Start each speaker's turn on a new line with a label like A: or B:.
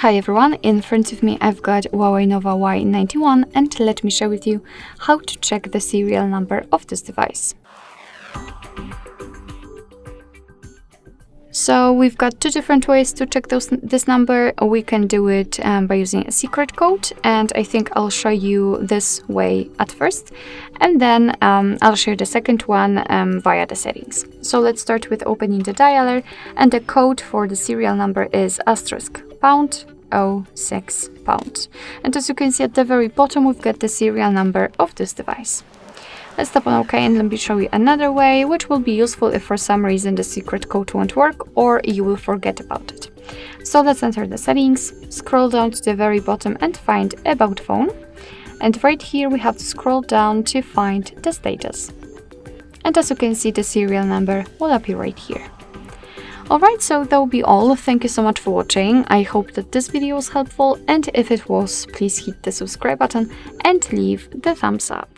A: Hi everyone, in front of me I've got HUAWEI Nova Y91 and let me share with you how to check the serial number of this device. So we've got two different ways to check this number. We can do it by using a secret code, and I think I'll show you this way at first, and then I'll share the second one via the settings. So let's start with opening the dialer, and the code for the serial number is *##06#. And as you can see at the very bottom, we've got the serial number of this device. Let's tap on OK and let me show you another way, which will be useful if for some reason the secret code won't work or you will forget about it. So let's enter the settings, scroll down to the very bottom and find About Phone. And right here we have to scroll down to find the status. And as you can see, the serial number will appear right here. Alright, so that will be all. Thank you so much for watching. I hope that this video was helpful, and if it was, please hit the subscribe button and leave the thumbs up.